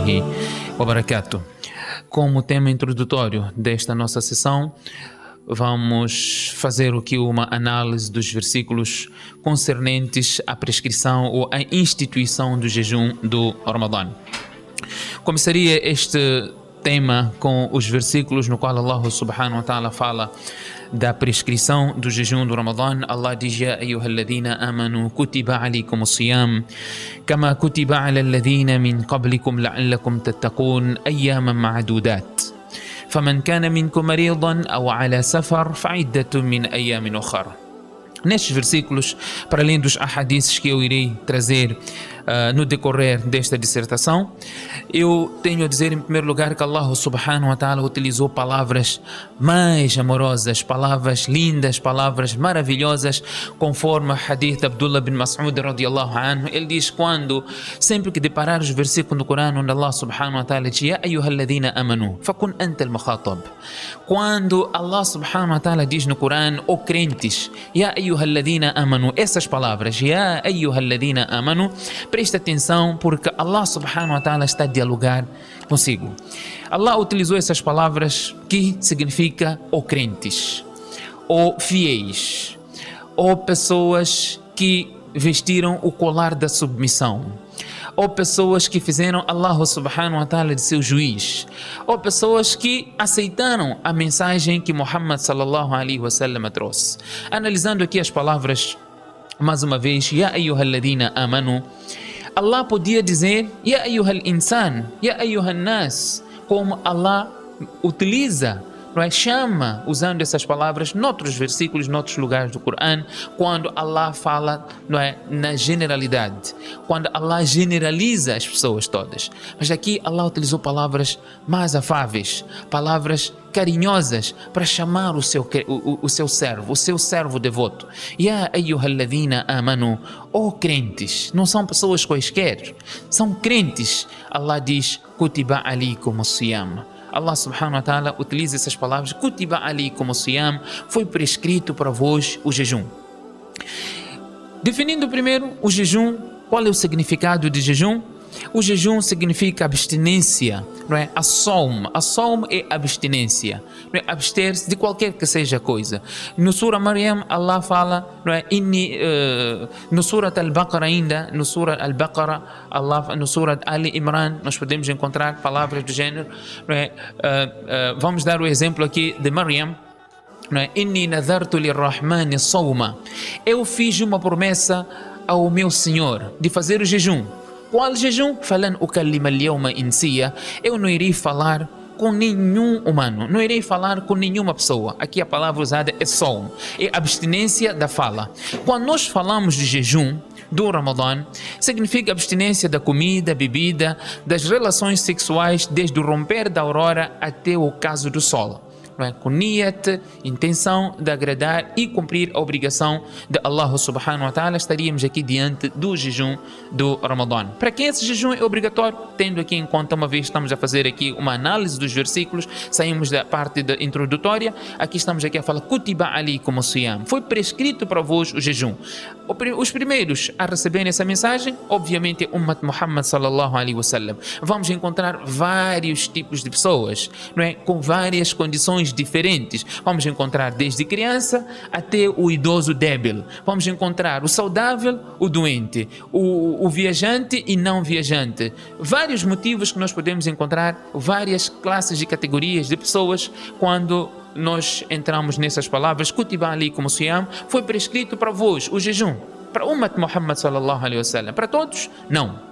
rahmatullahi wa barakatuh. Como tema introdutório desta nossa sessão, vamos fazer uma análise dos versículos concernentes à prescrição ou à instituição do jejum do Ramadã. Começaria este tema com os versículos no qual Allah subhanahu wa ta'ala fala da prescrição do jejum do Ramadã. Allah diz: Ya ayyuhalladhina amanu kutiba alaykumus siyam kama kutiba alal ladhina min qablikum la'allakum tattaqun ayyaman ma'dudat faman kana minkum maridan aw ala safar fa'iddatun min ayyamin ukhra. Nestes versículos, para além dos ahadiths que eu irei trazer no decorrer desta dissertação, eu tenho a dizer em primeiro lugar que Allah subhanahu wa ta'ala utilizou palavras mais amorosas, palavras lindas, palavras maravilhosas, conforme o hadith de Abdullah bin Mas'ud radiyallahu anhu. Ele diz: sempre que deparar os versículos no Corão onde Allah subhanahu wa ta'ala diz: Ya ayyuhalladhina amanu fakun anta al-mukhatab. Quando Allah subhanahu wa ta'ala diz no Corão: ó crentes, Ya ayyuhalladhina amanu, essas palavras, Ya ayyuhalladhina amanu, presta atenção, porque Allah subhanahu wa ta'ala está a dialogar consigo. Allah utilizou essas palavras que significa ou crentes, ou fiéis, ou pessoas que vestiram o colar da submissão, ou pessoas que fizeram Allah subhanahu wa ta'ala de seu juiz, ou pessoas que aceitaram a mensagem que Muhammad sallallahu alaihi wasallam trouxe. Analisando aqui as palavras mais uma vez, Ya ayyuhalladhina amanu, Allah podia dizer Ya ayyuhal insan, Ya ayyuhan nas, como Allah utiliza, chama, usando essas palavras noutros versículos, noutros lugares do Corão, quando Allah fala, na generalidade, quando Allah generaliza as pessoas todas. Mas aqui Allah utilizou palavras mais afáveis, palavras carinhosas para chamar o seu servo devoto. Ya ayyuhalladhina amanu, ó crentes, não são pessoas quaisquer, são crentes. Allah diz: Kutiba alaykumus siyam. Allah subhanahu wa ta'ala utiliza essas palavras: Kutiba alaykumus siyam, foi prescrito para vós o jejum. Definindo primeiro o jejum, qual é o significado de jejum? O jejum significa abstinência, não é? A saum é abstinência, não é? Abster-se de qualquer que seja a coisa. No Surah Maryam, Allah fala, não é? No Surah Al-Baqarah ainda, no Surah Al-Baqarah, Allah, no Surah Ali Imran, nós podemos encontrar palavras do género, não é? Vamos dar o exemplo aqui de Maryam, não é? Inni nadhartu lirrahmani sawma. Eu fiz uma promessa ao meu Senhor de fazer o jejum. Qual jejum? Falan ukallima al-yawma insiya. Eu não irei falar com nenhum humano, não irei falar com nenhuma pessoa. Aqui a palavra usada é saum, é abstinência da fala. Quando nós falamos de jejum do Ramadã, significa abstinência da comida, bebida, das relações sexuais, desde o romper da aurora até o caso do sol. Com niyat, intenção de agradar e cumprir a obrigação de Allah subhanahu wa ta'ala, estaríamos aqui diante do jejum do Ramadã. Para quem esse jejum é obrigatório? Tendo aqui em conta, uma vez estamos a fazer aqui uma análise dos versículos, saímos da parte da introdutória, aqui estamos aqui a falar Kutiba alaykumus siyam, foi prescrito para vós o jejum. Os primeiros a receberem essa mensagem, obviamente, é Ummat Muhammad sallallahu alaihi wasallam. Vamos encontrar vários tipos de pessoas, não é? Com várias condições diferentes. Vamos encontrar desde criança até o idoso débil. Vamos encontrar o saudável, o doente, o viajante e não viajante. Vários motivos que nós podemos encontrar, várias classes e categorias de pessoas quando nós entramos nessas palavras. Kutiba alaykumus siyam, foi prescrito para vós o jejum. Para Ummat Muhammad sallallahu alaihi wasallam. Para todos? Não.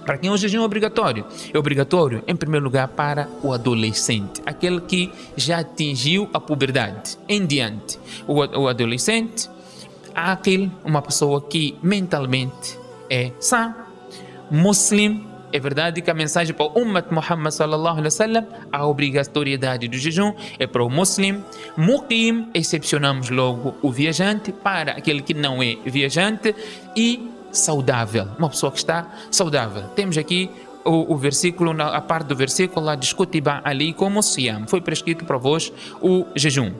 Para quem o jejum é obrigatório? É obrigatório, em primeiro lugar, para o adolescente, aquele que já atingiu a puberdade em diante. O adolescente, aquele, uma pessoa que mentalmente é sã, muslim. É verdade que a mensagem para o Ummat Muhammad sallallahu alaihi wasallam, a obrigatoriedade do jejum é para o muslim. Muqim, excepcionamos logo o viajante, para aquele que não é viajante, e saudável, uma pessoa que está saudável. Temos aqui o versículo, a parte do versículo lá diz: Kutiba alaykumus siyam, foi prescrito para vós o jejum.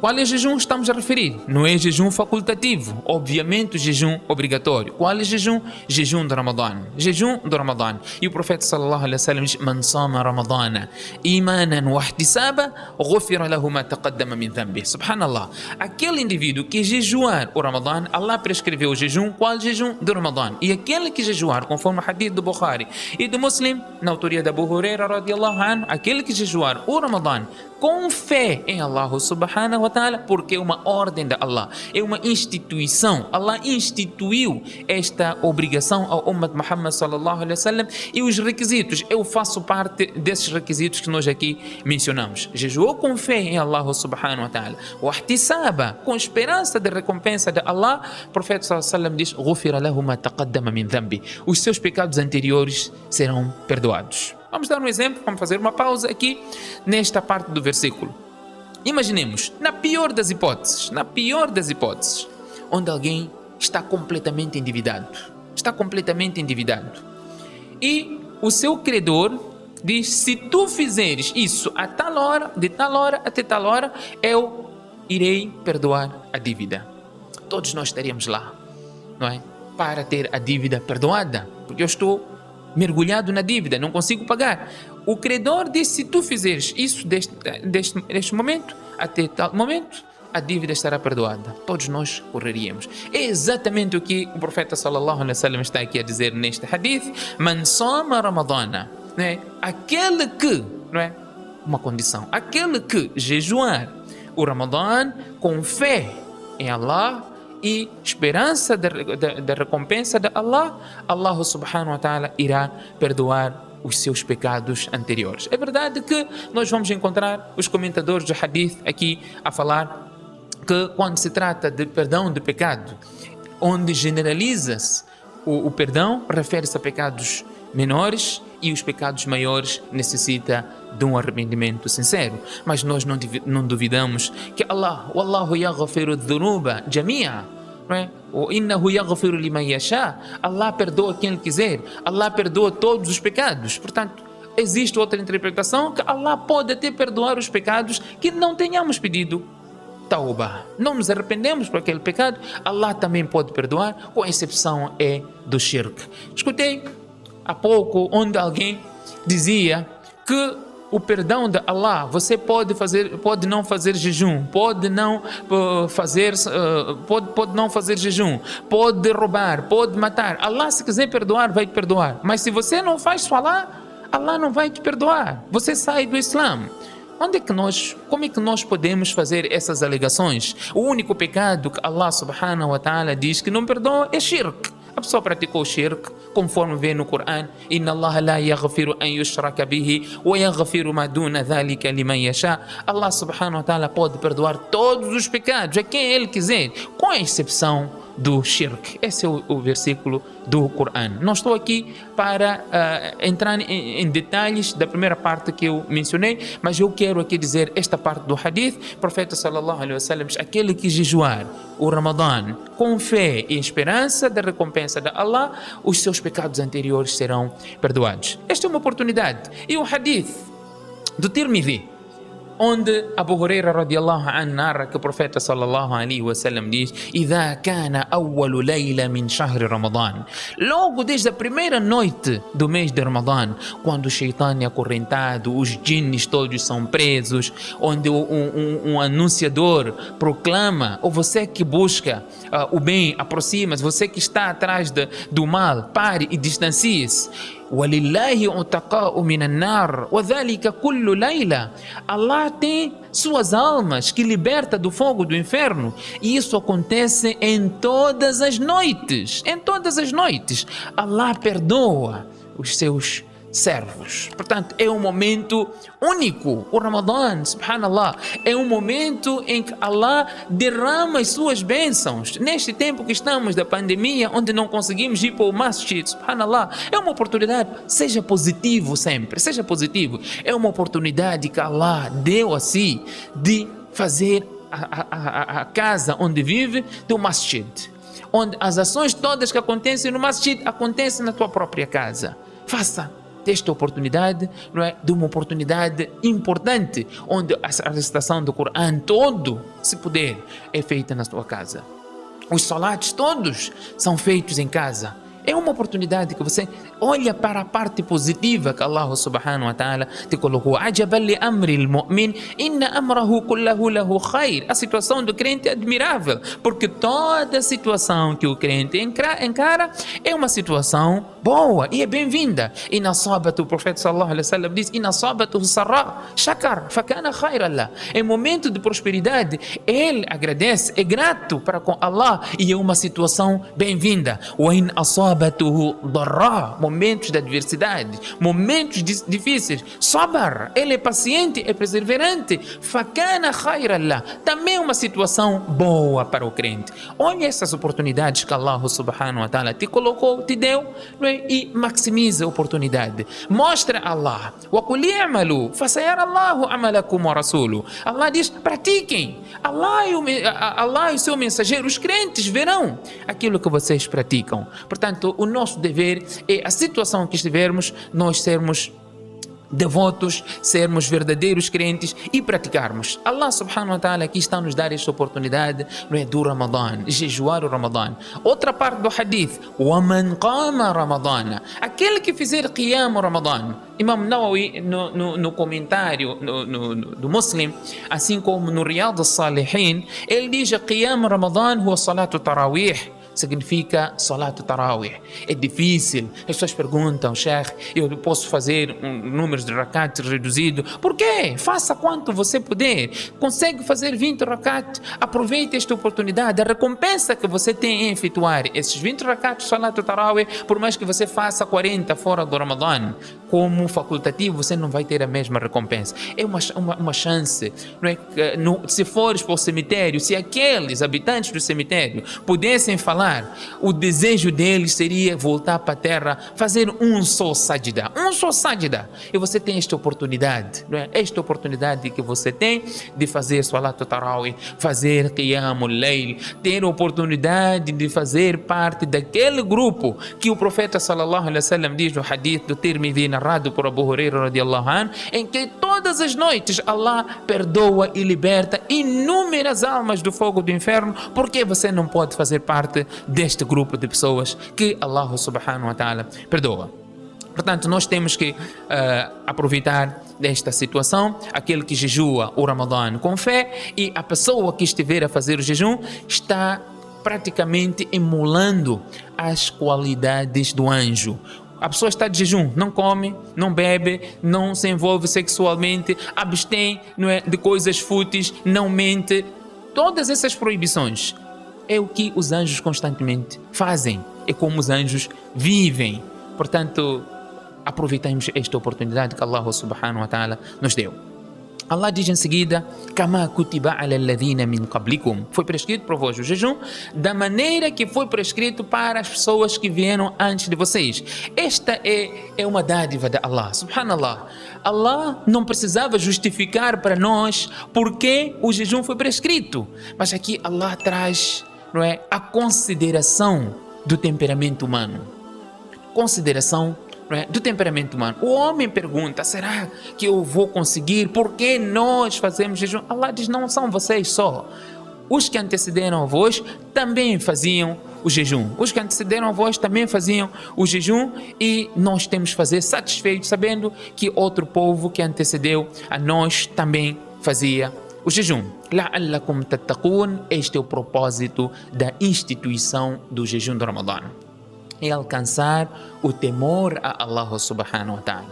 Qual é o jejum que estamos a referir? Não é jejum facultativo, obviamente o jejum obrigatório. Qual é o jejum? Jejum do Ramadã. Jejum do Ramadã. E o profeta sallallahu alaihi wasallam diz: "Man sama Ramadana imanan wa ihtisaba, ghufira lahu ma taqaddama min dhanbi." Subhanallah. Aquele indivíduo que jejuar o Ramadã, Allah prescreveu o jejum. Qual jejum? Do Ramadã. E aquele que jejuar, conforme o hadith do Bukhari e do Muslim, na autoria de Abu Huraira radiyallahu anhu, aquele que jejuar o Ramadã com fé em Allah subhanahu wa ta'ala, porque é uma ordem de Allah, é uma instituição. Allah instituiu esta obrigação ao Ummah de Muhammad sallallahu alaihi wasallam, e os requisitos, eu faço parte desses requisitos que nós aqui mencionamos. Jejuou com fé em Allah subhanahu wa ta'ala, wa ihtisaba, com esperança de recompensa de Allah. O profeta sallallahu alaihi wasallam diz: "Ghufira lahu ma taqaddama min dhanbi." Os seus pecados anteriores serão perdoados. Vamos dar um exemplo, vamos fazer uma pausa aqui nesta parte do versículo. Imaginemos, na pior das hipóteses, onde alguém está completamente endividado. E o seu credor diz: "Se tu fizeres isso a tal hora, de tal hora até tal hora, eu irei perdoar a dívida." Todos nós estaríamos lá, não é? Para ter a dívida perdoada, porque eu estou mergulhado na dívida, não consigo pagar. O credor diz: "Se tu fizeres isso deste momento até tal momento, a dívida estará perdoada." Todos nós correríamos. É exatamente o que o profeta sallallahu alaihi wasallam está aqui a dizer neste hadith: "Man sama Ramadana", não é? Aquele que, não é? Uma condição, aquele que jejuar o Ramadã com fé em Allah e esperança da recompensa de Allah, Allah subhanahu wa ta'ala irá perdoar os seus pecados anteriores. É verdade que nós vamos encontrar os comentadores do hadith aqui a falar que quando se trata de perdão de pecado, onde generaliza-se o perdão, refere-se a pecados menores, e os pecados maiores necessita de um arrependimento sincero. Mas nós não duvidamos que Allah, Wallahu yaghfiru dhunuba jami'a, não é? Innahu yaghfiru liman yasha. Allah perdoa quem Ele quiser. Allah perdoa todos os pecados. Portanto, existe outra interpretação, que Allah pode até perdoar os pecados que não tenhamos pedido tauba, não nos arrependemos por aquele pecado. Allah também pode perdoar, com exceção é do shirk. Escutei há pouco onde alguém dizia que o perdão de Allah, você pode não fazer jejum, pode não fazer jejum, pode roubar, pode matar. Allah, se quiser perdoar, vai te perdoar. Mas se você não faz salah, Allah não vai te perdoar. Você sai do Islã. Como é que nós podemos fazer essas alegações? O único pecado que Allah subhanahu wa ta'ala diz que não perdoa é shirk. A pessoa praticou shirk, conforme vê no Coran: "Inna Allah la yaghfiru an yushraka bihi wa yaghfiru ma duna dhalika liman yasha." Allah subhanahu wa ta'ala pode perdoar todos os pecados a quem Ele quiser, com exceção do shirk. Esse é o versículo do Coran. Não estou aqui para entrar em detalhes da primeira parte que eu mencionei, mas eu quero aqui dizer esta parte do hadith. O profeta sallallahu alaihi wasallam diz: aquele que jejuar o Ramadã com fé e esperança da recompensa de Allah, os seus pecados anteriores serão perdoados. Esta é uma oportunidade. E o hadith do Tirmidhi, onde Abu Huraira radiyallahu anhu narra que o profeta sallallahu alaihi wasallam diz: "Idha kana awwalu layla min shahri Ramadan", logo desde a primeira noite do mês de Ramadã, quando o shaitan é acorrentado, os jinnis todos são presos, onde um anunciador proclama: ou você que busca o bem, aproxima-se, você que está atrás do mal, pare e distancie-se. وَلِلَّهِ عُتَقَاءُ مِنَ النَّارِ وَذَلِكَ كُلُّ لَيْلَةٍ. Allah tem suas almas que liberta do fogo do inferno, e isso acontece em todas as noites. Em todas as noites Allah perdoa os seus servos. Portanto, é um momento único. O Ramadã, subhanallah, é um momento em que Allah derrama as suas bênçãos. Neste tempo que estamos da pandemia, onde não conseguimos ir para o masjid, subhanallah, é uma oportunidade. Seja positivo sempre, seja positivo. É uma oportunidade que Allah deu a si de fazer a casa onde vive do masjid, onde as ações todas que acontecem no masjid acontecem na tua própria casa. Faça desta oportunidade, não é? De uma oportunidade importante, onde a recitação do Corão todo, se puder, é feita na sua casa. Os salatos todos são feitos em casa. É uma oportunidade que você olha para a parte positiva que Allah subhanahu wa ta'ala te colocou. Ajaban li amri al-mu'min, inna amrahu kullahu lahu khair. A situação do crente é admirável, porque toda situação que o crente encara é uma situação boa e é bem-vinda. Inna sabatu, o profeta sallallahu alaihi wasallam diz, inna sabatu sarra, shakar, fakana khairan lah. Em momento de prosperidade, ele agradece, é grato para com Allah e é uma situação bem-vinda. Wa in asabatuhu darra, momentos de adversidade, momentos difíceis, sabar, ele é paciente, é perseverante, fakana khairan lah, também uma situação boa para o crente. Olha essas oportunidades que Allah subhanahu wa ta'ala te colocou, te deu, não é? E maximiza a oportunidade. Mostra a Allah, wa qul i'malu fasayara Allahu amalakum wa rasuluhu. Allah diz, pratiquem. Allah e o seu mensageiro, os crentes verão aquilo que vocês praticam. Portanto, o nosso dever é, a situação que estivermos, nós sermos devotos, sermos verdadeiros crentes e praticarmos. Allah subhanahu wa ta'ala aqui está a nos dar esta oportunidade, não é, do Ramadã, jejuar o Ramadã. Outra parte do hadith, وَمَنْ قَامَ رَمَضَانَ, aquele que fizer qiyam o Ramadã. Imam Nawawi no comentário do Muslim, assim como no Riyad al-Salihin, ele diz que qiyam Ramadã huwa salatu tarawih, significa salat tarawih. É difícil. As pessoas perguntam, Sheikh, eu posso fazer um número de rakat reduzido? Por quê? Faça quanto você puder. Consegue fazer 20 rakat? Aproveite esta oportunidade. A recompensa que você tem em efetuar esses 20 rakat de salat tarawih, por mais que você faça 40 fora do Ramadã, como facultativo, você não vai ter a mesma recompensa. É uma chance. Não é? Se fores para o cemitério, se aqueles habitantes do cemitério pudessem falar, o desejo deles seria voltar para a terra, fazer um só sajda. E você tem esta oportunidade, não é? Esta oportunidade que você tem de fazer salat tarawih, fazer qiyamul layl, ter a oportunidade de fazer parte daquele grupo que o profeta sallallahu alaihi wasallam diz no hadith do Tirmidhi, narrado por Abu Hurairah radiyallahu anhu, em que todas as noites Allah perdoa e liberta inúmeras almas do fogo do inferno. Porque você não pode fazer parte deste grupo de pessoas que Allah subhanahu wa ta'ala perdoa? Portanto, nós temos que aproveitar desta situação, aquele que jejua o Ramadã com fé, e a pessoa que estiver a fazer o jejum está praticamente emulando as qualidades do anjo. A pessoa está de jejum, não come, não bebe, não se envolve sexualmente, abstém, não é, de coisas fúteis, não mente. Todas essas proibições é o que os anjos constantemente fazem, é como os anjos vivem. Portanto, aproveitemos esta oportunidade que Allah subhanahu wa ta'ala nos deu. Allah diz em seguida, Kama kutiba ala alladhina min qablikum, foi prescrito para vós o jejum da maneira que foi prescrito para as pessoas que vieram antes de vocês. Esta é uma dádiva de Allah, subhanallah. Allah não precisava justificar para nós porque o jejum foi prescrito, mas aqui Allah traz, não é, a consideração do temperamento humano. Consideração do temperamento humano. O homem pergunta, será que eu vou conseguir? Por que nós fazemos jejum? Allah diz, não são vocês só. Os que antecederam a vós também faziam o jejum. Os que antecederam a vós também faziam o jejum, e nós temos que fazer satisfeitos sabendo que outro povo que antecedeu a nós também fazia o jejum. La'allakum tattaqun, este é o propósito da instituição do jejum do Ramadã. É alcançar o temor a Allah subhanahu wa ta'ala.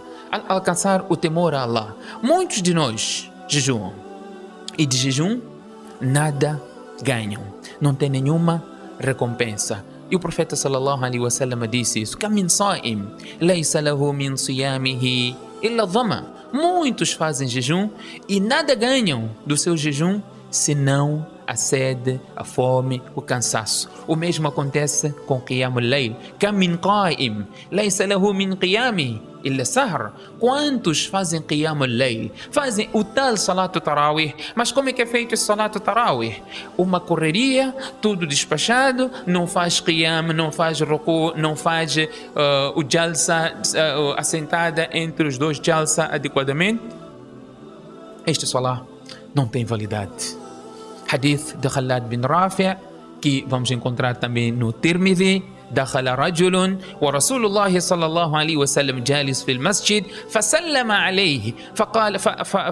Alcançar o temor a Allah. Muitos de nós jejuam e de jejum nada ganham. Não tem nenhuma recompensa. E o profeta sallallahu alaihi wasallam disse isso. Kam min sa'im laysa lahu min siyamihi illa dhama. Muitos fazem jejum e nada ganham do seu jejum senão a sede, a fome, o cansaço. O mesmo acontece com Qiyamul Layl. Kam min qa'im laysa lahu min qiyami illa sahr. Quantos fazem qiyam al-layl? Fazem o tal salat tarawih. Mas como é que é feito esse salat tarawih? Uma correria, tudo despachado, não faz qiyam, não faz ruku, não faz o jalsa, assentada entre os dois jalsa adequadamente. Este salat não tem validade. Hadith de Khalad bin Rafi', que vamos encontrar também no Tirmidhi. دخل رجل ورسول الله صلى الله عليه وسلم جالس في المسجد فسلم عليه فقال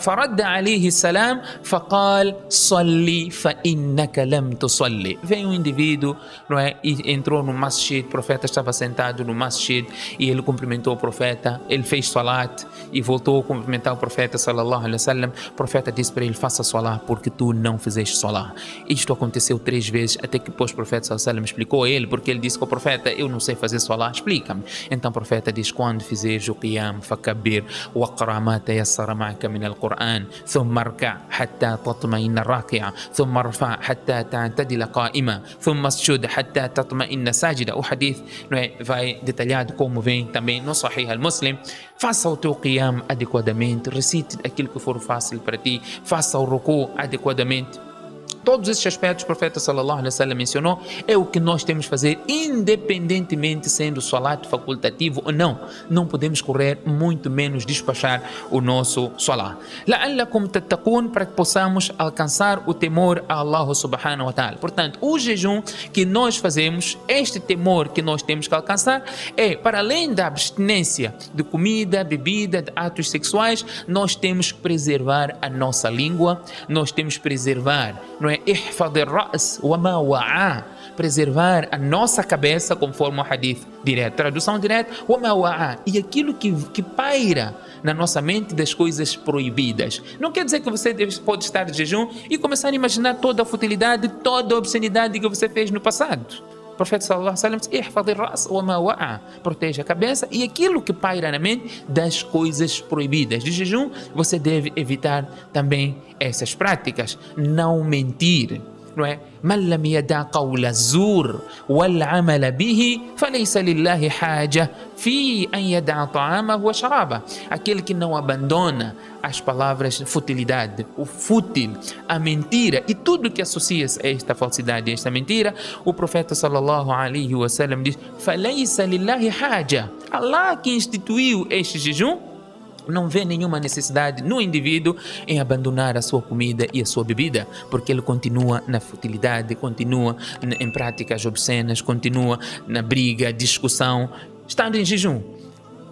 فرد عليه السلام فقال صلي فإنك لم تصلي. Veio um indivíduo, não é, e entrou no masjid, o profeta estava sentado no masjid e ele cumprimentou o profeta, ele fez salat e voltou a cumprimentar o profeta sallallahu alaihi wasallam. O profeta disse para ele: faça salat porque tu não fizeste salat. Isto aconteceu 3 vezes até que depois o profeta sallallahu alaihi wasallam explicou a ele, porque ele disse que o profeta: eu não sei fazer salat, explica-me. Então o profeta diz: quando fizeres o qiyam fakabbir waqra ma tayassara ma'aka min al-Qur'an thumma arka' hatta tatma'inna raki'a thumma arfa' hatta ta'tadila qa'ima thumma asjud hatta tatma'inna sajida. O hadith, não é, vai detalhado como vem também no Sahih al-Muslim. Faça o teu qiyam adequadamente, recite aquilo que for fácil para ti, faça o ruku adequadamente. Todos esses aspectos o profeta sallallahu alaihi wasallam mencionou, é o que nós temos que fazer, independentemente sendo salat facultativo ou não. Não podemos correr, muito menos despachar o nosso salat. La'allakum tattaqun, para que possamos alcançar o temor a Allah subhanahu wa ta'ala. Portanto, o jejum que nós fazemos, este temor que nós temos que alcançar, é para além da abstinência de comida, bebida, de atos sexuais, nós temos que preservar a nossa língua, nós temos que preservar, não é, ihfad ar-ra's wa ma wa'a, preservar a nossa cabeça, conforme o hadith direto, tradução direta, wa ma wa'a, e aquilo que paira na nossa mente das coisas proibidas. Não quer dizer que você pode estar de jejum e começar a imaginar toda a futilidade, toda a obscenidade que você fez no passado. O profeta sallallahu alaihi wasallam disse: ihfad ar-ra's wa ma wa'a, proteja a cabeça e aquilo que paira na mente das coisas proibidas. De jejum, você deve evitar também essas práticas. Não mentir, não é? Man lam yada' qawla zur wal 'amala bihi falaysa lillahi haja fi an yada'a ta'amahu wa sharaba. Aquele que não abandona as palavras de futilidade, o fútil, a mentira e tudo que associa-se a esta falsidade, a esta mentira, o profeta sallallahu alaihi wasallam diz: falaysa lillahi haja. Allah que instituiu este jejum não vê nenhuma necessidade no indivíduo em abandonar a sua comida e a sua bebida, porque ele continua na futilidade, continua em práticas obscenas, continua na briga, discussão, estando em jejum.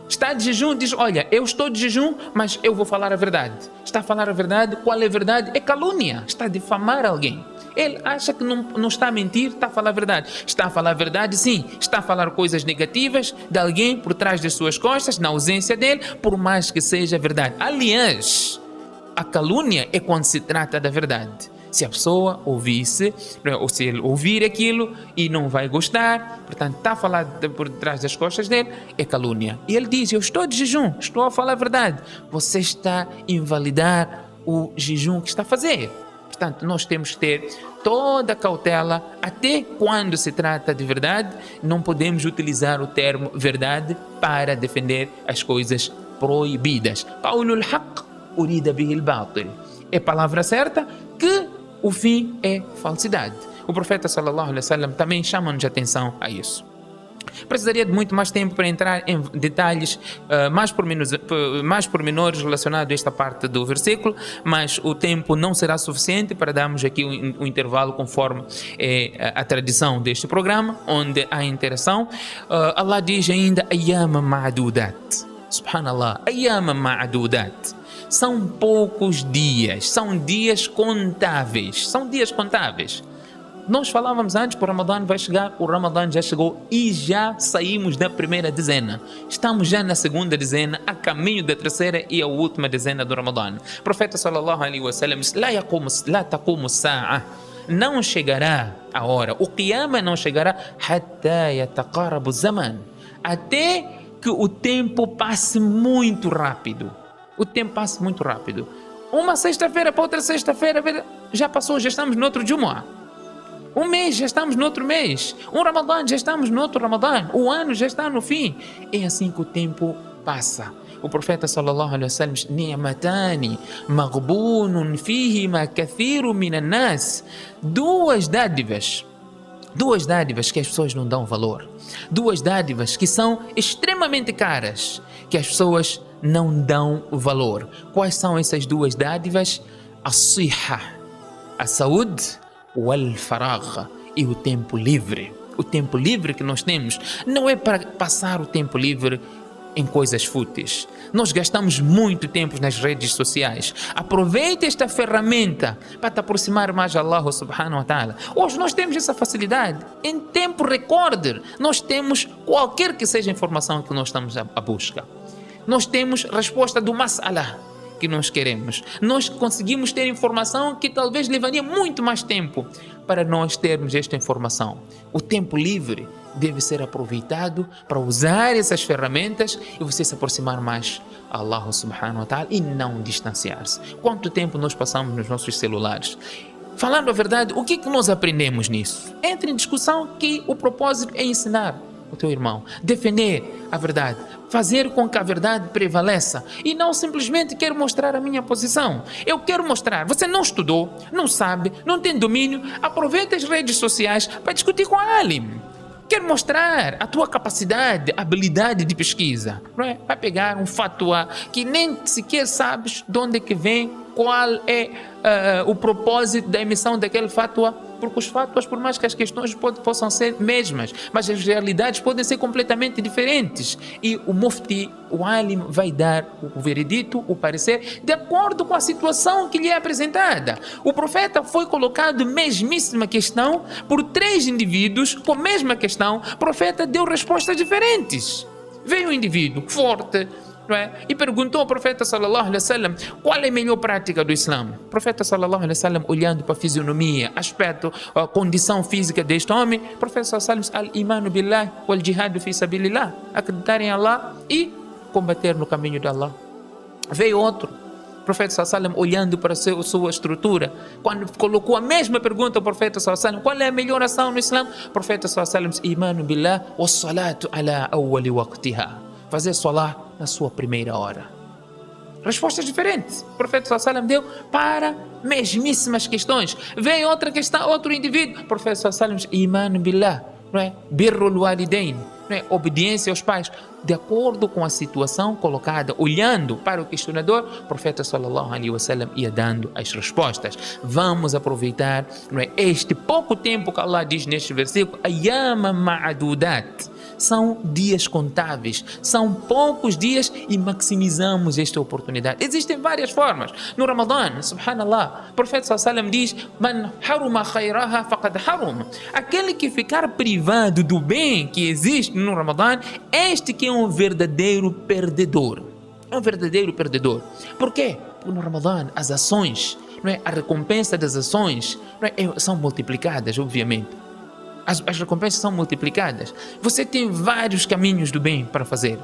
Está de jejum, diz: olha, eu estou de jejum, mas eu vou falar a verdade. Está a falar a verdade, qual é a verdade? É calúnia, está a difamar alguém. Ele acha que não está a mentir, está a falar a verdade. Está a falar a verdade, sim. Está a falar coisas negativas de alguém por trás das suas costas, na ausência dele, por mais que seja verdade. Aliás, a calúnia é quando se trata da verdade. Se a pessoa ouvisse, ou se ele ouvir aquilo e não vai gostar, portanto está a falar por trás das costas dele, é calúnia. E ele diz: eu estou de jejum, estou a falar a verdade. Você está a invalidar o jejum que está a fazer. Portanto, nós temos que ter toda a cautela, até quando se trata de verdade, não podemos utilizar o termo verdade para defender as coisas proibidas. Qawlul haqq urida bihi al-batil. É palavra certa que o fim é falsidade. O profeta sallallahu alaihi wasallam também chama-nos a atenção a isso. Precisaria de muito mais tempo para entrar em detalhes mais pormenores relacionados a esta parte do versículo, mas o tempo não será suficiente para darmos aqui um intervalo conforme a tradição deste programa, onde há interação. Allah diz ainda: ayyama ma'dudat. Subhanallah, ayyama ma'dudat. São poucos dias, são dias contáveis, Nós falávamos antes que o Ramadã vai chegar, o Ramadã já chegou e já saímos da primeira dezena. Estamos já na segunda dezena, a caminho da terceira e a última dezena do Ramadã. O profeta sallallahu alaihi wasallam disse: la taqumu sa'a. Não chegará a hora, o qiyama não chegará hatta yataqarabu zaman, até que o tempo passe muito rápido. O tempo passa muito rápido. Uma sexta-feira para outra sexta-feira já passou, já estamos no outro Jumu'ah. Um mês, já estamos no outro mês. Um Ramadã, já estamos no outro Ramadã. O ano já está no fim. É assim que o tempo passa. O profeta sallallahu alaihi wasallam diz: ni'matani maghbunun fihima kathiru minan nas. Duas dádivas que as pessoas não dão valor. Duas dádivas que são extremamente caras, que as pessoas não dão valor. Quais são essas duas dádivas? A saúde, o al-faragh, e o tempo livre. O tempo livre que nós temos não é para passar o tempo livre em coisas fúteis. Nós gastamos muito tempo nas redes sociais. Aproveite esta ferramenta para te aproximar mais de Allah subhanahu wa ta'ala. Hoje nós temos essa facilidade. Em tempo recorde, nós temos qualquer que seja a informação que nós estamos à busca. Nós temos resposta do mas'ala que nós queremos. Nós conseguimos ter informação que talvez levaria muito mais tempo para nós termos esta informação. O tempo livre deve ser aproveitado para usar essas ferramentas e você se aproximar mais a Allah subhanahu wa ta'ala e não distanciar-se. Quanto tempo nós passamos nos nossos celulares? Falando a verdade, o que nós aprendemos nisso? Entra em discussão que o propósito é ensinar o teu irmão, defender a verdade, fazer com que a verdade prevaleça e não simplesmente quero mostrar a minha posição. Eu quero mostrar, você não estudou, não sabe, não tem domínio, aproveita as redes sociais para discutir com a alim. Quer mostrar a tua capacidade, habilidade de pesquisa, não é? Vai pegar um fatwa que nem sequer sabes de onde é que vem, qual é o propósito da emissão daquele fatwa, porque os fatwas, por mais que as questões possam ser mesmas, mas as realidades podem ser completamente diferentes. E o mufti, o alim, vai dar o veredito, o parecer, de acordo com a situação que lhe é apresentada. O profeta foi colocado mesmíssima questão por 3 indivíduos com a mesma questão. O profeta deu respostas diferentes. Veio um indivíduo forte, não é? E perguntou ao profeta sallallahu alaihi wasallam qual é a melhor prática do Islã. O profeta sallallahu alaihi wasallam, olhando para a fisionomia, aspecto, a condição física deste homem, o profeta sallallahu alaihi wasallam, al-imanu billah wal jihadu fi sabilillah, acreditar em Allah e combater no caminho de Allah. Veio outro, o profeta sallallahu alaihi wasallam, olhando para a sua estrutura, quando colocou a mesma pergunta ao profeta sallallahu alaihi wasallam, qual é a melhor ação no Islã? O profeta sallallahu alaihi wasallam, imanu billah was salatu ala awwali waqtiha, fazer salah na sua primeira hora. Respostas diferentes. O profeta sallallahu alaihi wasallam deu para mesmíssimas questões. Vem outra questão, outro indivíduo. O profeta sallallahu alaihi wasallam, iman billah, não é? Birrul walidain, não é? Obediência aos pais. De acordo com a situação colocada, olhando para o questionador, o profeta sallallahu alaihi wasallam ia dando as respostas. Vamos aproveitar, não é, este pouco tempo que Allah diz neste versículo, ayyama ma'adudat. São dias contáveis, são poucos dias e maximizamos esta oportunidade. Existem várias formas. No Ramadã, subhanallah, o profeta sallallahu alaihi wasallam diz, man haruma khayraha faqad harum. Aquele que ficar privado do bem que existe no Ramadã, este que é um verdadeiro perdedor. É um verdadeiro perdedor. Por quê? Porque no Ramadã as ações, não é, a recompensa das ações, não é, são multiplicadas, obviamente. As recompensas são multiplicadas. Você tem vários caminhos do bem para fazer.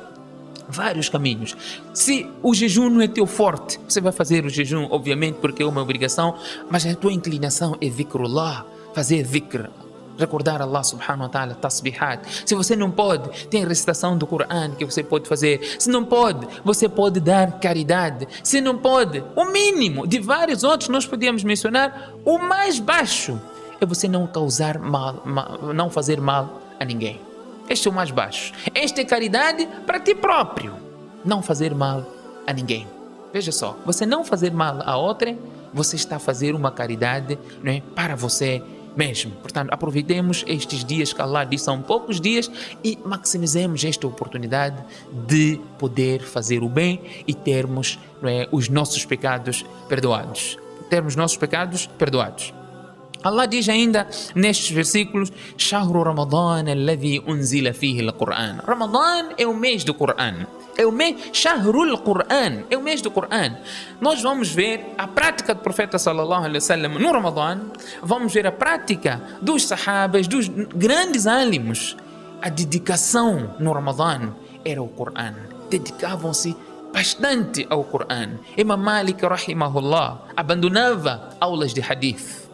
Vários caminhos. Se o jejum não é teu forte, você vai fazer o jejum, obviamente, porque é uma obrigação, mas a tua inclinação é dhikrullah, fazer dhikr, recordar Allah subhanahu wa ta'ala, tasbihat. Se você não pode, tem a recitação do Coran que você pode fazer. Se não pode, você pode dar caridade. Se não pode, o mínimo de vários outros nós podíamos mencionar, o mais baixo é você não causar mal, não fazer mal a ninguém. Este é o mais baixo. Esta é caridade para ti próprio. Não fazer mal a ninguém. Veja só, você não fazer mal a outrem, você está a fazer uma caridade, não é, para você mesmo. Portanto, aproveitemos estes dias que Allah diz são poucos dias e maximizemos esta oportunidade de poder fazer o bem e termos, não é, os nossos pecados perdoados. Termos nossos pecados perdoados. Allah diz ainda nestes versículos, Shahru Ramadan alladhi unzila fihi al-Qur'an. Ramadan é o mês do Qur'an. É o mês, Shahrul Qur'an, é o mês do Qur'an. Nós vamos ver a prática do profeta sallallahu alaihi wasallam no Ramadan, vamos ver a prática dos sahabas, dos grandes álimos. A dedicação no Ramadan era o Qur'an. Dedicavam-se bastante ao Qur'an. Imam Malik, rahimahullah, abandonava aulas de hadith.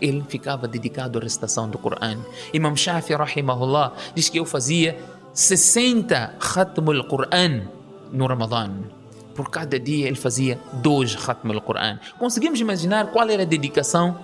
Ele ficava dedicado à recitação do Qur'an. Imam Shafi, rahimahullah, diz que eu fazia 60 khatmul Qur'an no Ramadã. Por cada dia ele fazia 2 khatm al-Qur'an. Conseguimos imaginar qual era a dedicação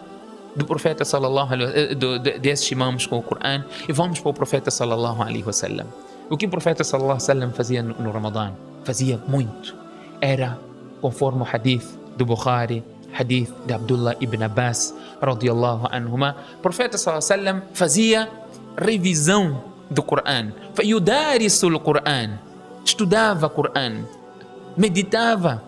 do profeta sallallahu alaihi wasallam, desses imãs com o Qur'an, e vamos para o profeta sallallahu alaihi wasallam. O que o profeta sallallahu alaihi wasallam fazia no Ramadã? Fazia muito. Era conforme o hadith do Bukhari, hadith de Abdullah ibn Abbas radiyallahu anhuma. O profeta sallallahu alaihi wasallam fazia revisão do Qur'an. Fayudarisu al-Qur'an. Estudava o Qur'an. Meditava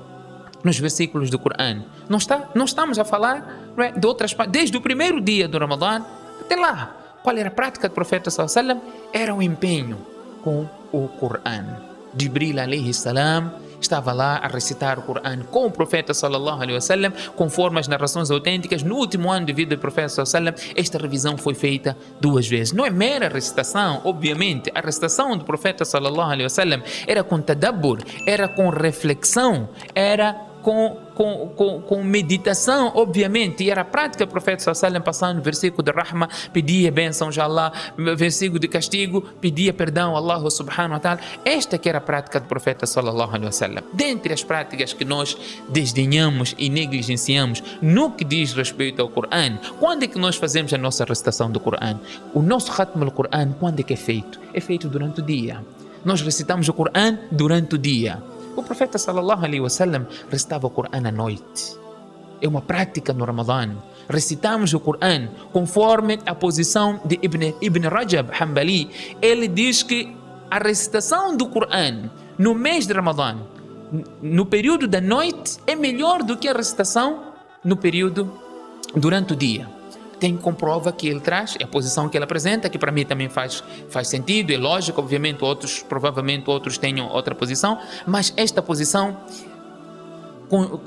nos versículos do Qur'an. Não estamos a falar, não é, de outras partes. Desde o primeiro dia do Ramadã até lá. Qual era a prática do profeta sallallahu alaihi wasallam? Era o empenho com o Qur'an. Jibril alayhi salam estava lá a recitar o Qur'an com o profeta sallallahu alaihi wasallam, conforme as narrações autênticas. No último ano de vida do profeta sallallahu alaihi wasallam, esta revisão foi feita 2 vezes. Não é mera recitação, obviamente. A recitação do profeta sallallahu alaihi wasallam era com tadabbur, era com reflexão, era com meditação, obviamente, e era a prática do profeta sallallahu alaihi wasallam, passando versículo de rahma, pedia bênção de Allah, versículo de castigo, pedia perdão a Allah subhanahu wa ta'ala. Esta que era a prática do profeta sallallahu alaihi wasallam. Dentre as práticas que nós desdenhamos e negligenciamos no que diz respeito ao Qur'an, quando é que nós fazemos a nossa recitação do Qur'an? O nosso khatm al-Qur'an, quando é que é feito? É feito durante o dia. Nós recitamos o Qur'an durante o dia. O profeta sallallahu alaihi wasallam recitava o Qur'an à noite. É uma prática no Ramadã. Recitamos o Qur'an conforme a posição de Ibn Rajab Hanbali. Ele diz que a recitação do Qur'an no mês de Ramadã, no período da noite, é melhor do que a recitação no período durante o dia. Comprova que ele traz, é a posição que ele apresenta, que para mim também faz sentido, é lógico, obviamente provavelmente outros tenham outra posição, mas esta posição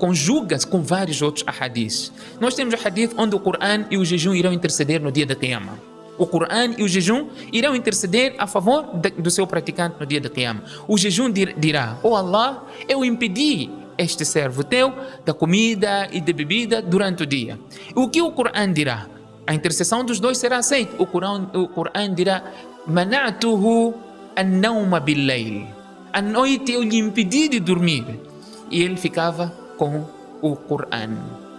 conjuga-se com vários outros ahadiths. Nós temos o hadith onde o Qur'an e o jejum irão interceder no dia da Qiyamah. O Qur'an e o jejum irão interceder a favor do seu praticante no dia da Qiyamah. O jejum dirá: "Oh Allah, eu impedi este servo teu da comida e da bebida durante o dia." O que o Qur'an dirá? A intercessão dos dois será aceita. O Qur'an dirá: "Mana'tuhu an-nawma bil-layl." À noite eu lhe impedi de dormir. E ele ficava com o Qur'an.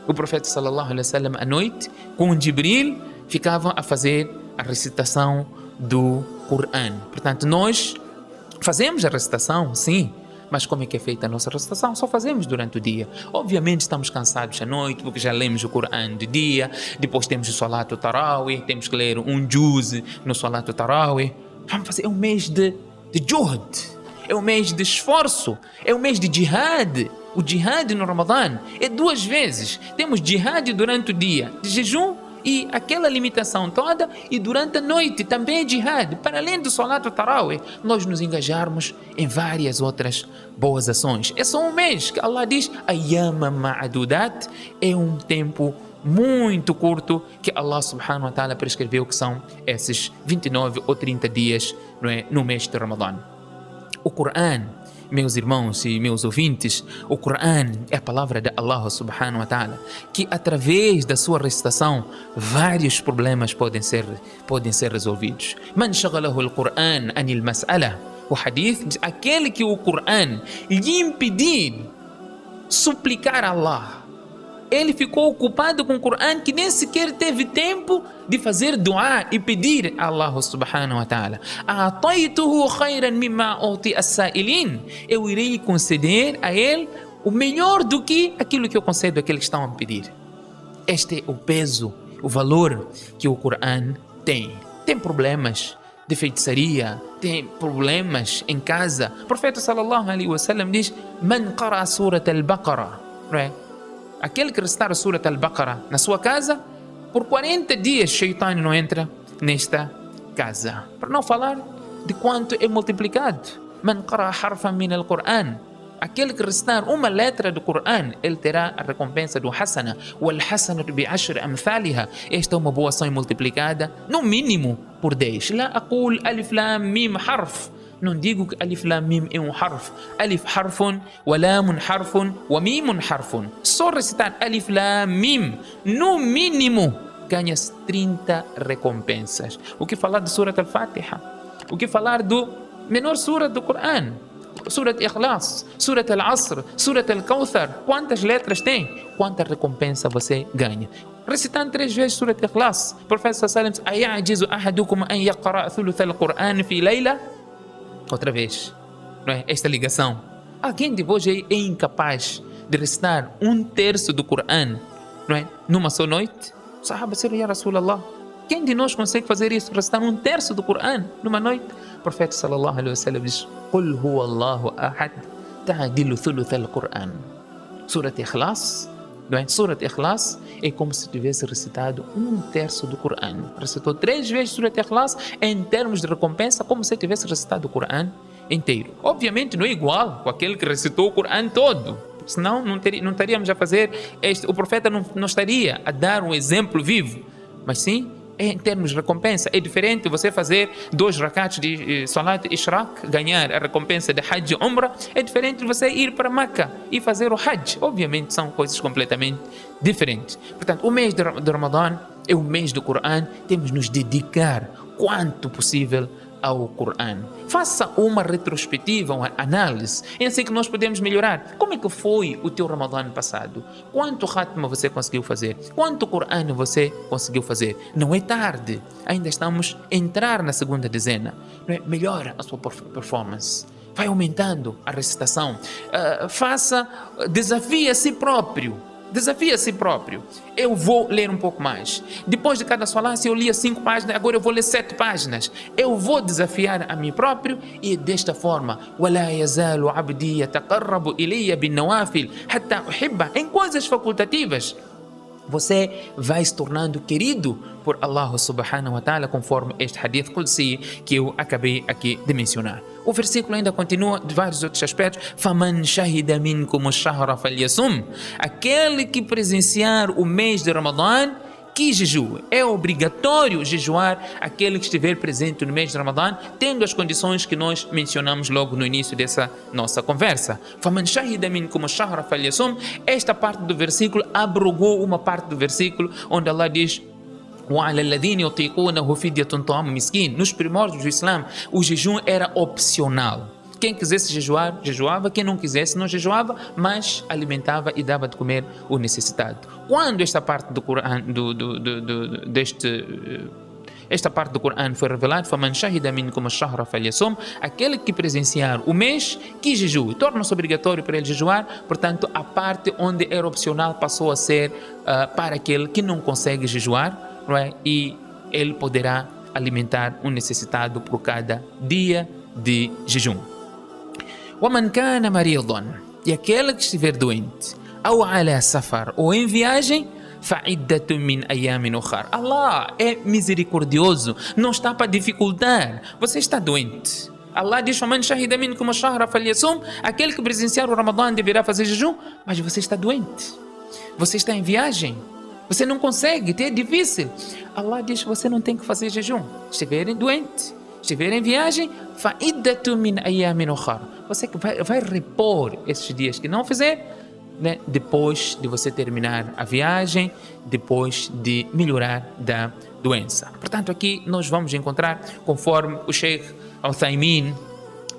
O profeta sallallahu alaihi wasallam à noite, com Jibril, ficavam a fazer a recitação do Qur'an. Portanto, nós fazemos a recitação, sim. Mas como é que é feita a nossa recitação? Só fazemos durante o dia. Obviamente estamos cansados à noite, porque já lemos o Qur'an de dia, depois temos o Salat al-Tarawih, temos que ler um juz no Salat al-Tarawih. Vamos fazer, é um mês de juhd, é um mês de esforço, é um mês de jihad. O jihad no Ramadã é 2 vezes. Temos jihad durante o dia, de jejum, e aquela limitação toda, e durante a noite também é jihad. Para além do Salat al-Tarawih, nós nos engajarmos em várias outras boas ações. É só um mês que Allah diz: ayyama ma'adudat, é um tempo muito curto que Allah subhanahu wa ta'ala prescreveu, que são esses 29 ou 30 dias, não é, no mês de Ramadã. O Qur'an, meus irmãos e meus ouvintes, o Qur'an é a palavra de Allah subhanahu wa ta'ala, que através da sua recitação vários problemas podem ser resolvidos. Man shaghalahu al-Qur'an anil mas'ala. O hadith diz: aquele que o Qur'an lhe impedir suplicar a Allah, ele ficou ocupado com o Qur'an, que nem sequer teve tempo de fazer dua e pedir a Allah subhanahu wa ta'ala. A'taytuhu khayran mimma uti as-sa'ilin. Eu irei conceder a ele o melhor do que aquilo que eu concedo àqueles que estão a me pedir. Este é o peso, o valor que o Qur'an tem. Tem problemas de feitiçaria, tem problemas em casa. O profeta sallallahu alaihi wasallam diz: man qara surat al-Baqarah, não é? Aquele que recitar a Surat al-Baqarah na sua casa, por 40 dias Shaitan não entra nesta casa. Para não falar de quanto é multiplicado. Man qara harfan min al-Qur'an. Aquele que recitar uma letra do Qur'an, ele terá a recompensa do Hasana. Wal hasanatu bi 'ashri amthaliha. Esta é uma boa ação multiplicada, no mínimo, por 10. La aqul alif lam mim harf. Não digo que alif lam mim é um harf. Alif harfun, wa lamun harfun, wa mimun harfun. Só recitar alif lam mim, no mínimo, ganhas 30 recompensas. O que falar de Surat al-Fatiha? O que falar do menor sura do Qur'an? Surat Ikhlas, Surat Al-Asr, Surat Al-Kawthar. Quantas letras tem? Quanta recompensa você ganha? Recitando 3 vezes Surat Ikhlas. O profeta sallallahu alaihi wasallam: "Ayajizu ahadukum an yaqra thuluth al-Qur'an fi layla?" Outra vez, não é? Esta ligação. Alguém de vós é incapaz de recitar 1/3 do Qur'an, não é? Numa só noite? Sahaba disseram: "Ya Rasulallah, quem de nós consegue fazer isso? Recitar 1/3 do Qur'an numa noite?" O profeta sallallahu alaihi wasallam diz: "Qul huwa Allahu ahad, ta'dilu thuluth al-Qur'an." Surat Ikhlas, não é? Surat Ikhlas é como se tivesse recitado 1/3 do Qur'an. Recitou 3 vezes Surat Ikhlas em termos de recompensa, como se tivesse recitado o Qur'an inteiro. Obviamente não é igual com aquele que recitou o Qur'an todo, senão não estaríamos a fazer o profeta não estaria a dar um exemplo vivo, mas sim em termos de recompensa. É diferente você fazer 2 rakats de Salat Ishraq, ganhar a recompensa de Hajj e Umrah, é diferente de você ir para Meca e fazer o Hajj. Obviamente são coisas completamente diferentes. Portanto, o mês de Ramadã é o mês do Qur'an, temos de nos dedicar quanto possível ao Qur'an. Faça uma retrospectiva, uma análise, é assim que nós podemos melhorar. Como é que foi o teu Ramadã passado? Quanto Khatma você conseguiu fazer? Quanto Qur'an você conseguiu fazer? Não é tarde, ainda estamos a entrar na segunda dezena. Melhora a sua performance, vai aumentando a recitação, desafie a si próprio. Desafia a si próprio. Eu vou ler um pouco mais. Depois de cada salat, se eu lia 5 páginas, agora eu vou ler 7 páginas. Eu vou desafiar a mim próprio e desta forma, وَلَا يَزَالُ عَبْدِي يَتَقَرَّبُ إِلَيَّ بِالنَّوَافِلِ حَتَّى أُحِبَّهُ. Em coisas facultativas, você vai se tornando querido por Allah subhanahu wa ta'ala, conforme este hadith Qudsi que eu acabei aqui de mencionar. O versículo ainda continua de vários outros aspectos. فَمَنْ شَهِدَ مِنْكُمُ الشَّهْرَ فَلْيَصُمْ. Aquele que presenciar o mês de Ramadã, que jejue. É obrigatório jejuar aquele que estiver presente no mês de Ramadã, tendo as condições que nós mencionamos logo no início dessa nossa conversa. فَمَنْ شَهِدَ مِنْكُمُ الشَّهْرَ فَلْيَصُمْ. Esta parte do versículo abrogou uma parte do versículo onde Allah diz: وَعَلَى الَّذِينَ يُطِيقُونَهُ فِدْيَةٌ طَعَامُ مِسْكِينٍ. Nos primórdios do Islã, o jejum era opcional. Quem quisesse jejuar, jejuava. Quem não quisesse, não jejuava, mas alimentava e dava de comer o necessitado. Quando esta parte do Qur'an, esta parte do Qur'an foi revelada, فَمَنْ شَهِدَ مِنْكُمُ الشَّهْرَ فَلْيَصُمْ. Aquele que presenciar o mês, que jejue. Torna-se obrigatório para ele jejuar. Portanto, a parte onde era opcional passou a ser para aquele que não consegue jejuar, não é? E ele poderá alimentar um necessitado por cada dia de jejum. وَمَنْ كَانَ مَرِيضًا. E aquele que estiver doente, أو على سفر, ou em viagem, فَعِدَّةٌ مِّنْ أَيَّامٍ أُخَرَ. Allah é misericordioso, não está para dificultar. Você está doente, Allah diz: فَمَنْ شَهِدَ مِنْكُمُ الشَّهْرَ فَلْيَصُمْ. Aquele que presenciar o Ramadã deverá fazer jejum. Mas você está doente, você está em viagem, você não consegue, é difícil. Allah diz: você não tem que fazer jejum. Estiverem doente, estiver em viagem, فَعِدَّةٌ مِّنْ أَيَّامٍ أُخَرَ. Você vai repor esses dias que não fizer, né, depois de você terminar a viagem, depois de melhorar da doença. Portanto, aqui nós vamos encontrar, conforme o Sheikh Uthaymin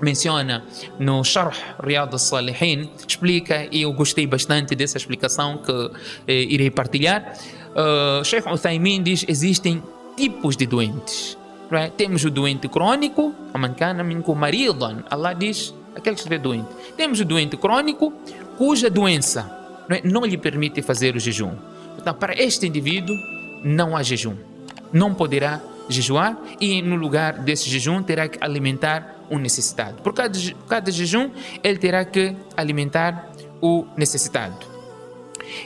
menciona no Sharh Riyad al-Salihin, explica, e eu gostei bastante dessa explicação que irei partilhar. Sheikh Uthaymin diz: existem tipos de doentes. Temos o doente crônico, وَمَنْ كَانَ مِنْكُمْ مَرِيضًا. Allah diz: aquele que estiver doente. Temos o doente crônico, cuja doença não lhe permite fazer o jejum. Então, para este indivíduo, não há jejum. Não poderá jejuar e, no lugar desse jejum, terá que alimentar um necessitado. Por cada jejum, ele terá que alimentar o necessitado.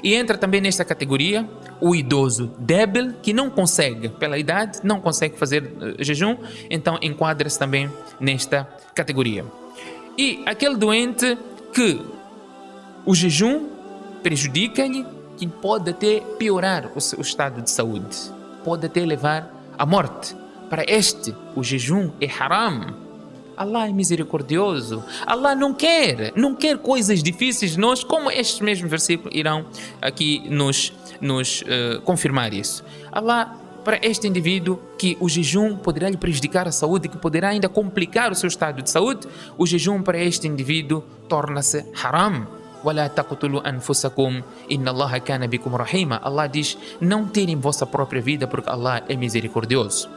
E entra também nesta categoria o idoso débil, que não consegue, pela idade, não consegue fazer jejum, então enquadra-se também nesta categoria. E aquele doente que o jejum prejudica-lhe, que pode até piorar o seu estado de saúde, pode até levar à morte. Para este, o jejum é haram. Allah é misericordioso. Allah não quer coisas difíceis de nós, como estes mesmos versículos irão aqui nos confirmar isso. Allah para este indivíduo que o jejum poderá lhe prejudicar a saúde, que poderá ainda complicar o seu estado de saúde, o jejum para este indivíduo torna-se haram. وَلَا تَقْتُلُوا أَنفُسَكُمْ إِنَّ اللَّهَ كَانَ بِكُمْ رَحِيمًا. Allah diz: não tirem vossa própria vida, porque Allah é misericordioso.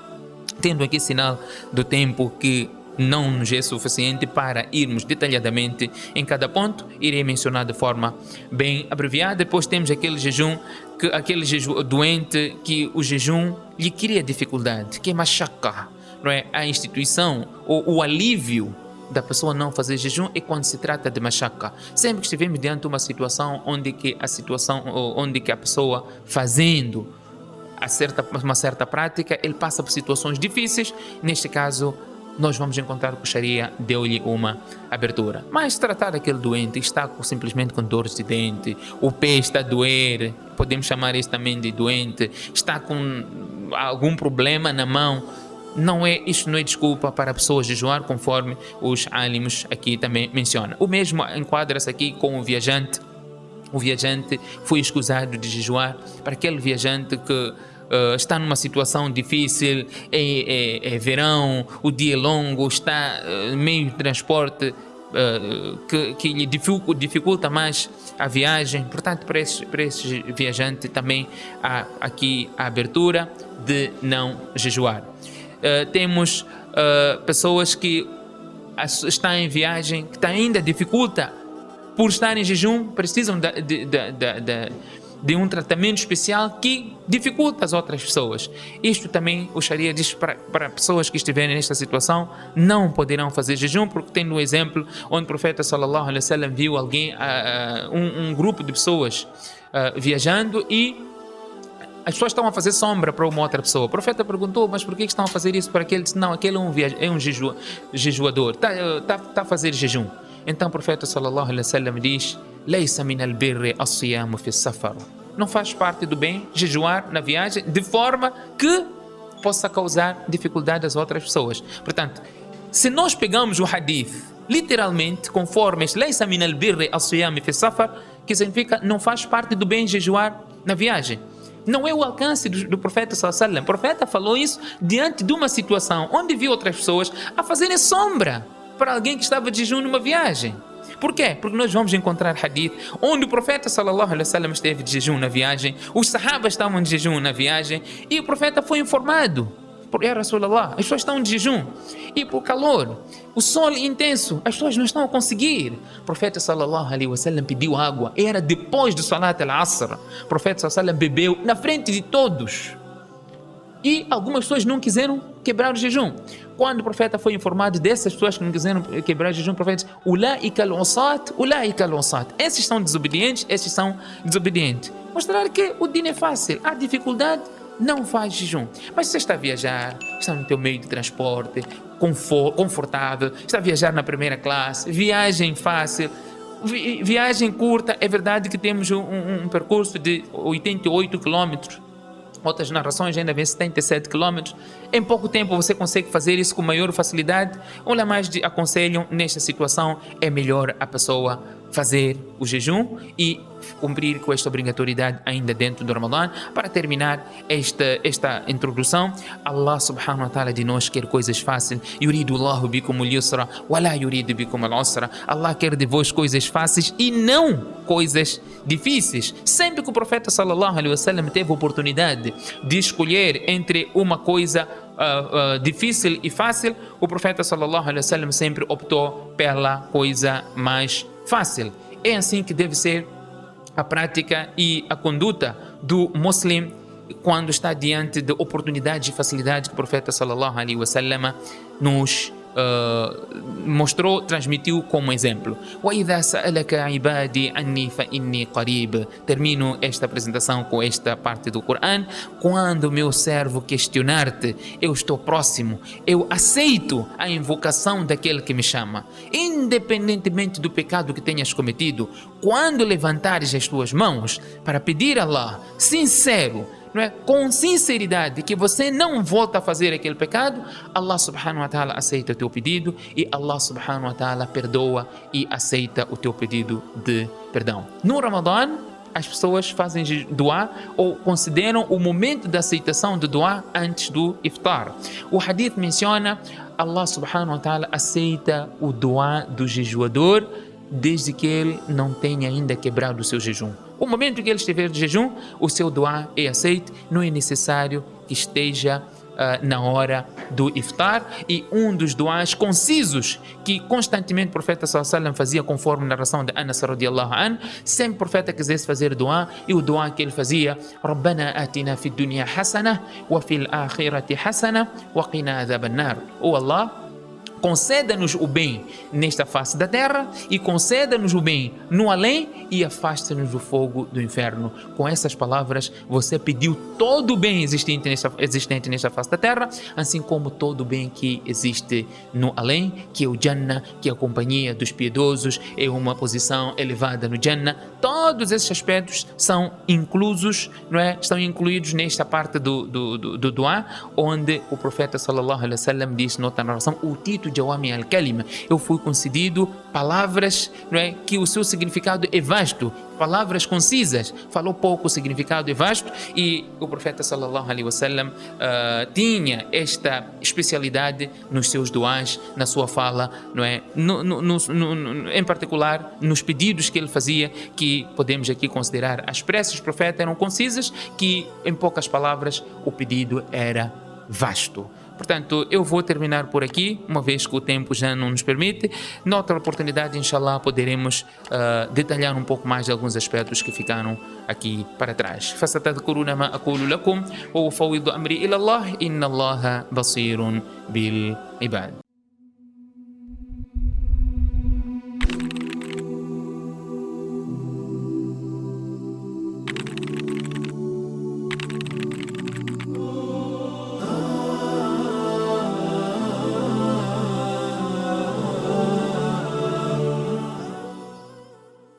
Tendo aqui sinal do tempo que não nos é suficiente para irmos detalhadamente em cada ponto, irei mencionar de forma bem abreviada. Depois temos aquele jejum doente que o jejum lhe cria dificuldade, que é mashaqqa, não é? A instituição ou o alívio da pessoa não fazer jejum é quando se trata de mashaqqa. Sempre que estivermos diante de uma situação onde a pessoa fazendo uma certa prática, ele passa por situações difíceis, neste caso nós vamos encontrar que o Sharia deu-lhe uma abertura. Mas tratar aquele doente está simplesmente com dores de dente, o pé está a doer, podemos chamar isso também de doente, está com algum problema na mão, isto não é desculpa para a pessoa jejuar, conforme os álimos aqui também mencionam. O mesmo enquadra-se aqui com o viajante. O viajante foi escusado de jejuar. Para aquele viajante que está numa situação difícil, é verão, o dia é longo, está meio de transporte que lhe dificulta mais a viagem. Portanto, para esse viajante também há aqui a abertura de não jejuar. Temos pessoas que estão em viagem, que ainda dificulta por estar em jejum, precisam de um tratamento especial que dificulta as outras pessoas. Isto também o Sharia diz para pessoas que estiverem nesta situação, não poderão fazer jejum, porque tem um exemplo onde o profeta sallallahu alaihi wasallam viu um grupo de pessoas viajando e as pessoas estão a fazer sombra para uma outra pessoa. O profeta perguntou: mas por que estão a fazer isso para aquele? Ele disse: não, aquele é um jejuador, está a fazer jejum. Então o profeta sallallahu alaihi wasallam diz: "Laysa min al-birri as-siyam fi as-safar." Não faz parte do bem jejuar na viagem de forma que possa causar dificuldade às outras pessoas. Portanto, se nós pegamos o hadith literalmente, conforme "Laysa min al-birri as-siyam fi as-safar", que significa não faz parte do bem jejuar na viagem. Não é o alcance do profeta sallallahu alaihi wasallam. O profeta falou isso diante de uma situação onde viu outras pessoas a fazerem sombra para alguém que estava de jejum numa viagem. Por quê? Porque nós vamos encontrar hadith onde o profeta sallallahu alaihi wasallam esteve de jejum na viagem, os sahabas estavam de jejum na viagem e o profeta foi informado: "Ya Rasulallah, as pessoas estão de jejum e por calor, o sol intenso, as pessoas não estão a conseguir." O profeta sallallahu alaihi wasallam pediu água, era depois do salat al-asr. O profeta sallallahu alaihi wasallam bebeu na frente de todos e algumas pessoas não quiseram quebrar o jejum. Quando o profeta foi informado dessas pessoas que não quiseram quebrar o jejum, o profeta disse: "Ulaika al-usat, ulaika al-usat." Esses são desobedientes, esses são desobedientes. Mostrar que o din é fácil, há dificuldade, não faz jejum. Mas se você está a viajar, está no teu meio de transporte, confortável, está a viajar na primeira classe, viagem fácil, viagem curta, é verdade que temos um percurso de 88 quilômetros. Outras narrações ainda vêm 77 km. Em pouco tempo você consegue fazer isso com maior facilidade. Olha, mais aconselham nesta situação, é melhor a pessoa fazer o jejum e cumprir com esta obrigatoriedade ainda dentro do Ramadã. Para terminar esta introdução, Allah subhanahu wa ta'ala de nós quer coisas fáceis. Yuridu Allahu bikum al-yusra wa la yuridu bikum al-usra. Allah quer de vós coisas fáceis e não coisas difíceis. Sempre que o profeta sallallahu alaihi wasallam teve a oportunidade de escolher entre uma coisa difícil e fácil, o profeta sallallahu alaihi wasallam sempre optou pela coisa mais fácil. É assim que deve ser a prática e a conduta do muslim quando está diante de oportunidades e facilidades que o profeta sallallahu alaihi wasallam nos mostrou, transmitiu como exemplo. وَإِذَا سَأَلَكَ عِبَادِي عَنِّي فَإِنِّي قَرِيبٌ. Termino esta apresentação com esta parte do Corão. Quando meu servo questionar-te, eu estou próximo, eu aceito a invocação daquele que me chama, independentemente do pecado que tenhas cometido. Quando levantares as tuas mãos para pedir a Allah, sincero, não é? Com sinceridade, que você não volta a fazer aquele pecado, Allah subhanahu wa ta'ala aceita o teu pedido e Allah subhanahu wa ta'ala perdoa e aceita o teu pedido de perdão. No Ramadã, as pessoas fazem dua ou consideram o momento da aceitação do dua antes do iftar. O hadith menciona Allah subhanahu wa ta'ala aceita o dua do jejuador desde que ele não tenha ainda quebrado o seu jejum. O momento que ele estiver de jejum, o seu dua é aceito, não é necessário que esteja na hora do iftar. E um dos duás concisos que constantemente o profeta sallallahu alaihi wasallam fazia, conforme a narração de Anas radiyallahu anhu, sempre o profeta quisesse fazer duá, e o duá que ele fazia: Rabbana atina fid dunya hasana wa fil akhirati hasana wa qina adhaban nar. Oh Allah, conceda-nos o bem nesta face da terra e conceda-nos o bem no além e afaste-nos do fogo do inferno. Com essas palavras, você pediu todo o bem existente nesta face da terra, assim como todo o bem que existe no além, que é o Jannah, que é a companhia dos piedosos, é uma posição elevada no Jannah. Todos esses aspectos são inclusos, não é? Estão incluídos nesta parte do duá, onde o profeta sallallahu alaihi wasallam disse noutra narração: o título Jawami al-Kalima, eu fui concedido palavras, não é, que o seu significado é vasto, palavras concisas. Falou pouco, o significado é vasto, e o profeta sallallahu alaihi wasallam tinha esta especialidade nos seus duás, na sua fala, não é, em particular nos pedidos que ele fazia, que podemos aqui considerar as preces do profeta eram concisas, que em poucas palavras o pedido era vasto. Portanto, eu vou terminar por aqui, uma vez que o tempo já não nos permite. Noutra oportunidade, inshallah, poderemos detalhar um pouco mais de alguns aspectos que ficaram aqui para trás. فَسَتَذْكُرُونَ مَا أَقُولُ لَكُمْ وَأُفَوِّضُ أَمْرِي إِلَى اللَّهِ إِنَّ اللَّهَ بَصِيرٌ بِالْعِبَادِ.